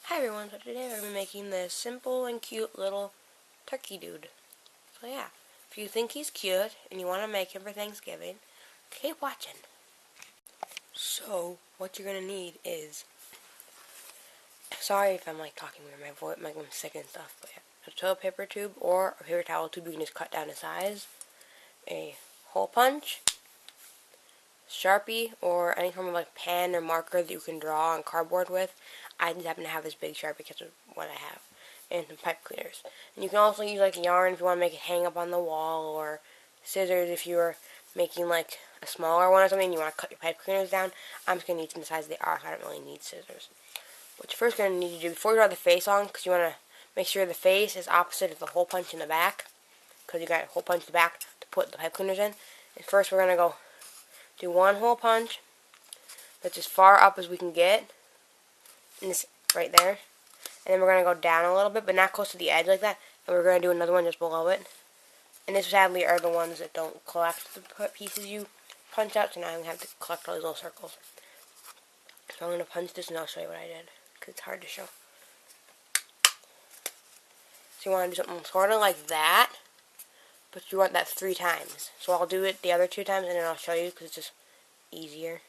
Hi everyone, so today we're going to be making this simple and cute little turkey dude. So yeah, if you think he's cute and you want to make him for Thanksgiving, keep watching. So, what you're going to need is, sorry if I'm talking weird, my voice, I'm sick and stuff, but yeah, a toilet paper tube or a paper towel tube you can just cut down to size, a hole punch, Sharpie, or any form of pen or marker that you can draw on cardboard with. I just happen to have this big Sharpie because of what I have. And some pipe cleaners. And you can also use yarn if you want to make it hang up on the wall, or scissors if you're making a smaller one or something and you want to cut your pipe cleaners down. I'm just going to need them the size they are, so I don't really need scissors. What you're first going to need to do before you draw the face on, because you want to make sure the face is opposite of the hole punch in the back, because you got a hole punch in the back to put the pipe cleaners in. And first we're going to go do one hole punch that's as far up as we can get, and this right there. And then we're going to go down a little bit, but not close to the edge like that. And we're going to do another one just below it. And this sadly are the ones that don't collect the pieces you punch out, so now I'm going to have to collect all these little circles. So I'm going to punch this and I'll show you what I did, because it's hard to show. So you want to do something sort of like that, but you want that 3 times. So I'll do it the other 2 times and then I'll show you, because it's just easier.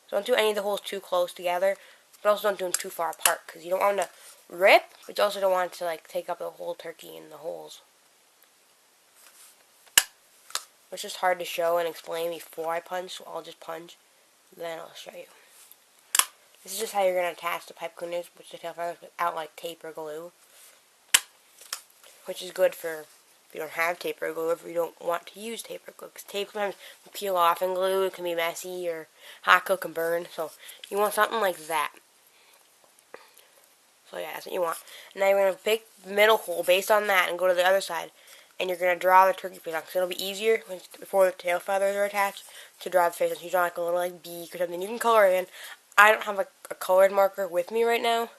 So don't do any of the holes too close together, but also don't do them too far apart, because you don't want to rip, but you also don't want it to take up the whole turkey in the holes. It's just hard to show and explain before I punch, so I'll just punch, then I'll show you. This is just how you're going to attach the pipe cleaners, which the tail feathers, without tape or glue, which is good for if you don't have tape or glue, if you don't want to use tape or glue, because tape sometimes will peel off, and glue, it can be messy, or hot glue can burn, so you want something like that. So yeah, that's what you want. And now you're going to pick the middle hole based on that and go to the other side, and you're going to draw the turkey face on, because it'll be easier before the tail feathers are attached to draw the face on. So you draw a little beak or something, you can color it in. I don't have a colored marker with me right now.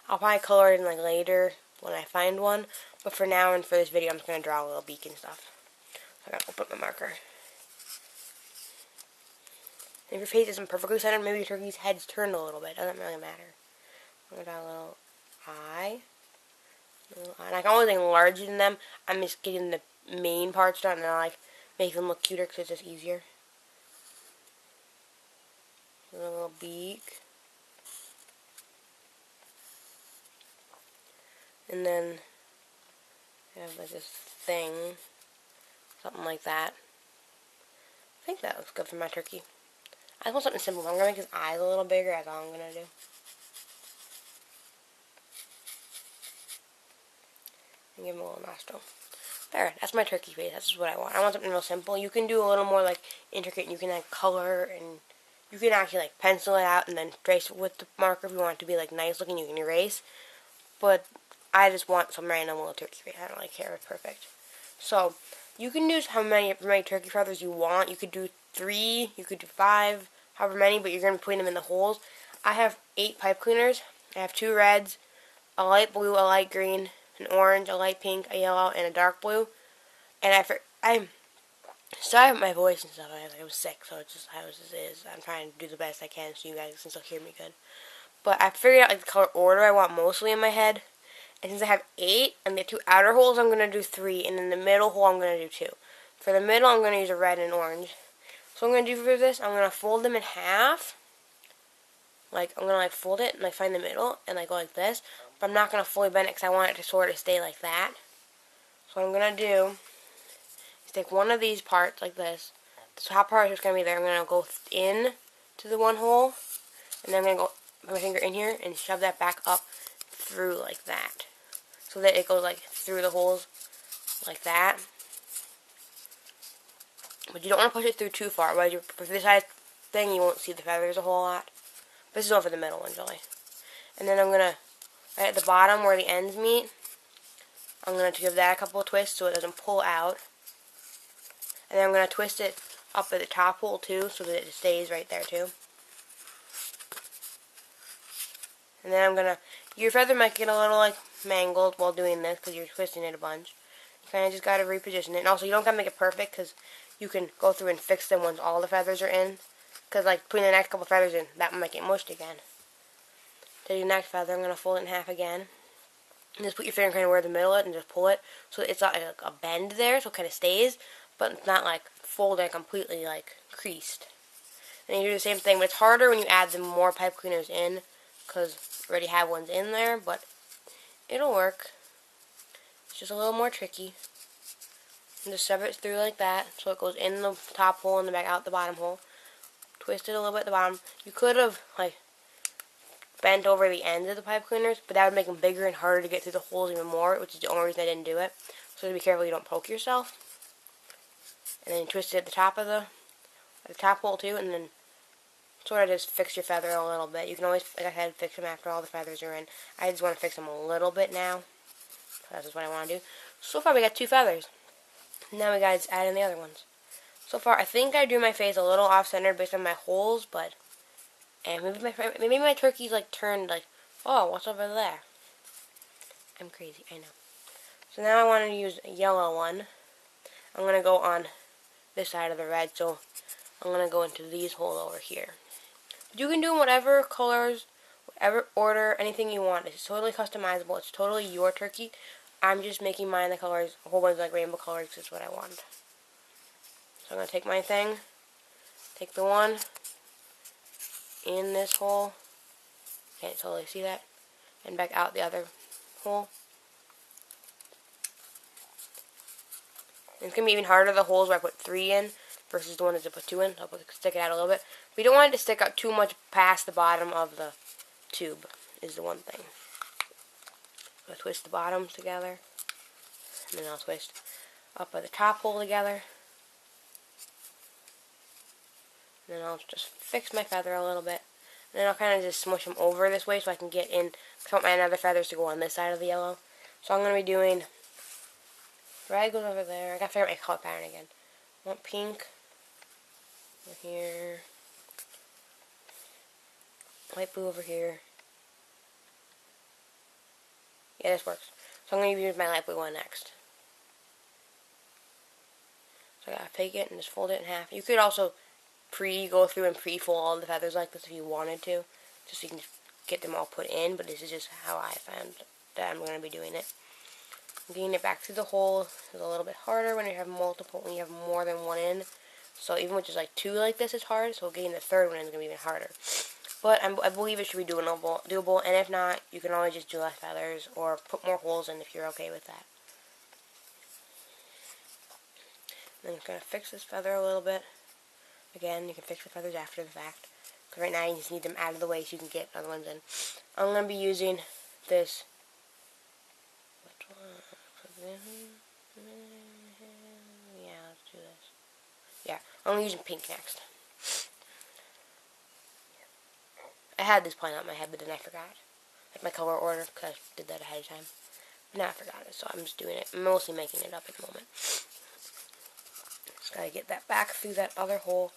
I'll probably color it in later when I find one, but for now and for this video I'm just going to draw a little beak and stuff. So I got to open up my marker. And if your face isn't perfectly centered, maybe your turkey's head's turned a little bit. It doesn't really matter. I'm going to draw a little eye. And I can always enlarge it in them. I'm just getting the main parts done, and I make them look cuter because it's just easier. A little beak. And then I have this thing. Something like that. I think that looks good for my turkey. I just want something simple. I'm going to make his eyes a little bigger. That's all I'm going to do. And give him a little nostril. There, that's my turkey face. That's what I want. I want something real simple. You can do a little more intricate, and you can color, and you can actually pencil it out and then trace it with the marker if you want it to be nice looking. You can erase, but I just want some random little turkey face. I don't care if it's perfect. So you can use how many turkey feathers you want. You could do 3, you could do 5, however many, but you're going to be putting them in the holes. I have 8 pipe cleaners. I have 2 reds, a light blue, a light green, an orange, a light pink, a yellow, and a dark blue. And I'm sorry about my voice and stuff. I was sick, so it's just how this is. I'm trying to do the best I can so you guys can still hear me good. But I figured out the color order I want mostly in my head. And since I have 8, and the 2 outer holes I'm going to do 3, and in the middle hole I'm going to do 2. For the middle I'm going to use a red and orange. So what I'm going to do for this, I'm going to fold them in half. I'm going to fold it and find the middle and go like this. But I'm not going to fully bend it because I want it to sort of stay like that. So what I'm going to do is take one of these parts like this. The top part is just going to be there. I'm going to go in to the one hole. And then I'm going to go put my finger in here and shove that back up through like that. So that it goes through the holes like that. But you don't want to push it through too far. For this size thing you won't see the feathers a whole lot. This is all for the middle one, really. And then I'm going to, right at the bottom where the ends meet, I'm going to give that a couple of twists so it doesn't pull out. And then I'm going to twist it up at the top hole too so that it stays right there too. And then I'm going to, your feather might get a little mangled while doing this because you're twisting it a bunch. You kind of just got to reposition it. And also you don't got to make it perfect because you can go through and fix them once all the feathers are in. Because putting the next couple feathers in, that might get mushed again. take the next feather, I'm going to fold it in half again. And just put your finger kind of where the middle is and just pull it. So it's not like a bend there, so it kind of stays. But it's not like folded completely like creased. And you do the same thing, but it's harder when you add the more pipe cleaners in. Because you already have ones in there, but it'll work. It's just a little more tricky. And just shove it through like that, so it goes in the top hole and the back out the bottom hole. Twist it a little bit at the bottom. You could have like bent over the ends of the pipe cleaners, but that would make them bigger and harder to get through the holes even more, which is the only reason I didn't do it. So be careful you don't poke yourself. And then you twist it at the top of the top hole too, and then sort of just fix your feather a little bit. You can always, like I said, fix them after all the feathers are in. I just want to fix them a little bit now. That's just what I want to do. So far we got 2 feathers. Now we gotta add in the other ones. So far, I think I drew my face a little off-centered based on my holes, but and maybe my turkey's like turned like, oh, what's over there? I'm crazy, I know. So now I want to use a yellow one. I'm gonna go on this side of the red, so I'm gonna go into these holes over here. But you can do whatever colors, whatever order, anything you want. It's totally customizable. It's totally your turkey. I'm just making mine the colors, a whole bunch of like rainbow colors, because it's what I want. So I'm going to take my thing, take the one in this hole, can't totally see that, and back out the other hole. And it's going to be even harder, the holes where I put 3 in versus the one that I put 2 in. I'll stick it out a little bit. But you don't want it to stick out too much past the bottom of the tube, is the one thing. I'm going to twist the bottoms together, and then I'll twist up at the top hole together. And then I'll just fix my feather a little bit. And then I'll kind of just smush them over this way so I can get in. I want my other feathers to go on this side of the yellow. So I'm going to be doing red goes over there. I got to figure out my color pattern again. I want pink over here. Light blue over here. Yeah, this works. So I'm going to use my light blue one next. So I got to take it and just fold it in half. You could also go through and pre-fold all the feathers like this if you wanted to, just so you can get them all put in, but this is just how I found that I'm going to be doing it. Getting it back through the hole is a little bit harder when you have more than one in. So even with just like 2 like this is hard, so getting the third one in is going to be even harder. But I believe it should be doable, and if not, you can always just do less feathers or put more holes in if you're okay with that. Then I'm going to fix this feather a little bit. Again, you can fix the feathers after the fact. Because right now you just need them out of the way so you can get other ones in. I'm going to be using this. Which one? Yeah, let's do this. Yeah, I'm using pink next. I had this planned out in my head, but then I forgot. Like my color order, because I did that ahead of time. But now I forgot it, so I'm just doing it. I'm mostly making it up at the moment. Just gotta get that back through that other hole.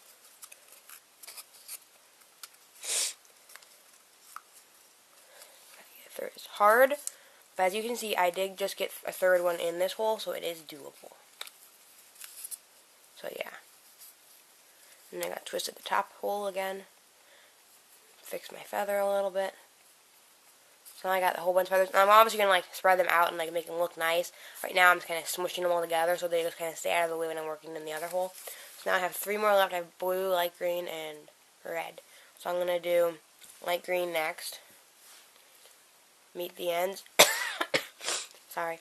It's hard, but as you can see, I did just get a third one in this hole, so it is doable. So yeah. And I got to twist at the top hole again. Fix my feather a little bit. So now I got a whole bunch of feathers. And I'm obviously going to like spread them out and like make them look nice. Right now I'm just kind of smushing them all together so they just kind of stay out of the way when I'm working in the other hole. So now I have 3 more left. I have blue, light green, and red. So I'm going to do light green next. Meet the ends. Sorry.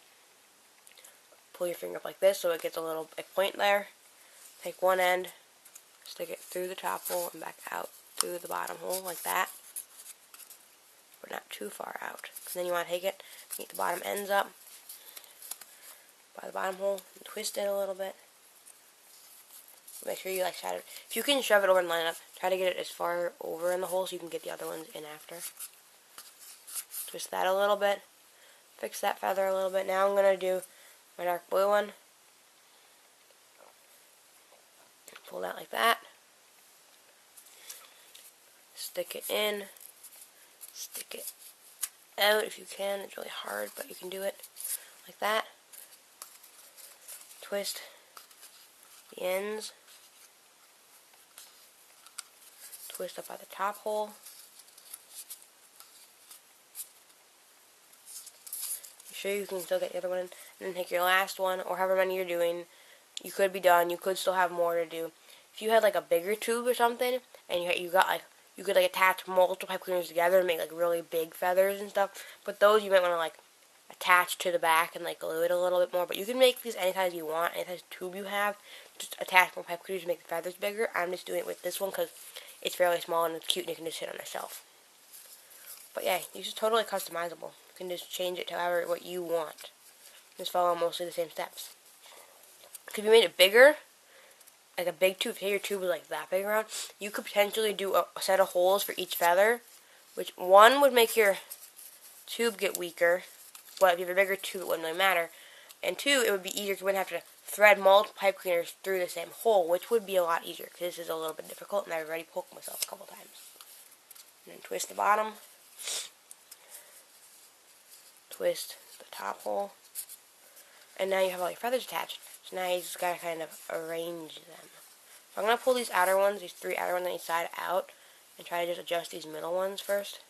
Pull your finger up like this so it gets a little point there. Take one end, stick it through the top hole and back out through the bottom hole like that. But not too far out. And then you want to take it, meet the bottom ends up by the bottom hole, and twist it a little bit. Make sure you like shove it. If you can shove it over and line it up, try to get it as far over in the hole so you can get the other ones in after. Twist that a little bit. Fix that feather a little bit. Now I'm going to do my dark blue one. Pull that like that. Stick it in. Stick it out if you can. It's really hard, but you can do it like that. Twist the ends. Twist up by the top hole. 2, you can still get the other one in, and then take your last one, or however many you're doing. You could be done. You could still have more to do. If you had like a bigger tube or something, and you got like, you could like attach multiple pipe cleaners together and make like really big feathers and stuff. But those you might want to like attach to the back and like glue it a little bit more. But you can make these any size you want, any size tube you have. Just attach more pipe cleaners to make the feathers bigger. I'm just doing it with this one because it's fairly small and it's cute and you can just sit on a shelf. But yeah, these are totally customizable. You can just change it to however what you want. Just follow mostly the same steps. If you made it bigger, like a big tube, say your tube was like that big around, you could potentially do a set of holes for each feather, which one would make your tube get weaker, but if you have a bigger tube it wouldn't really matter, and two, it would be easier because you wouldn't have to thread multiple pipe cleaners through the same hole, which would be a lot easier because this is a little bit difficult and I've already poked myself a couple times. And then twist the bottom, twist the top hole, and now you have all your feathers attached. So now you just gotta kind of arrange them. So I'm gonna pull these outer ones, these 3 outer ones on each side out, and try to just adjust these middle ones first.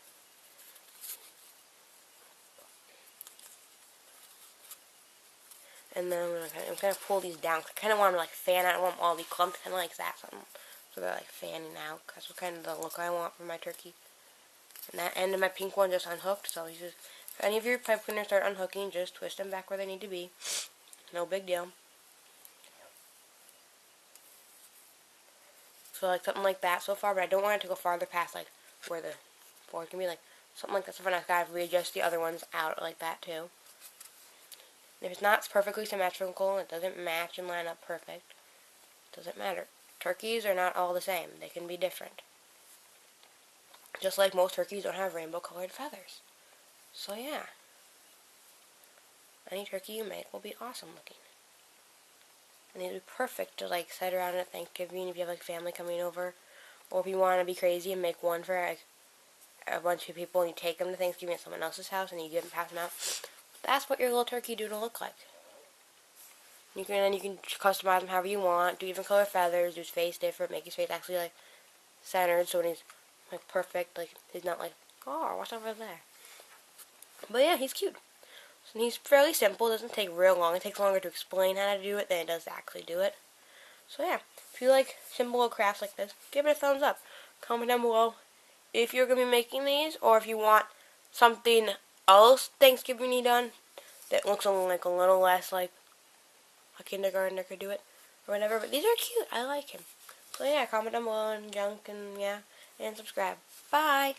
And then I'm gonna pull these down. I kind of want them to like fan out. I want them all to be clumped, kind of like that, something. So they're like fanning out. That's what kind of the look I want for my turkey. And that end of my pink one just unhooked. So you just, if any of your pipe cleaners start unhooking, just twist them back where they need to be. No big deal. So like something like that so far, but I don't want it to go farther past like where the board can be, like something like that. So for now, I've got to readjust the other ones out like that too. And if it's not perfectly symmetrical, it doesn't match and line up perfect, it doesn't matter. Turkeys are not all the same. They can be different. Just like most turkeys don't have rainbow colored feathers. So yeah, any turkey you make will be awesome looking. And it would be perfect to like set around at Thanksgiving if you have like family coming over, or if you want to be crazy and make one for like a bunch of people and you take them to Thanksgiving at someone else's house and you give them, pass them out. That's what your little turkey doodle look like. You can customize them however you want. Do even color feathers. Do his face different. Make his face actually like centered so when he's like perfect, like he's not like, oh, what's over there? But yeah, he's cute. And he's fairly simple. It doesn't take real long. It takes longer to explain how to do it than it does to actually do it. So yeah, if you like simple little crafts like this, give it a thumbs up. Comment down below if you're going to be making these, or if you want something else Thanksgiving-y done that looks like a little less like a kindergartner could do it, or whatever. But these are cute. I like him. So yeah, comment down below and junk and yeah, and subscribe. Bye!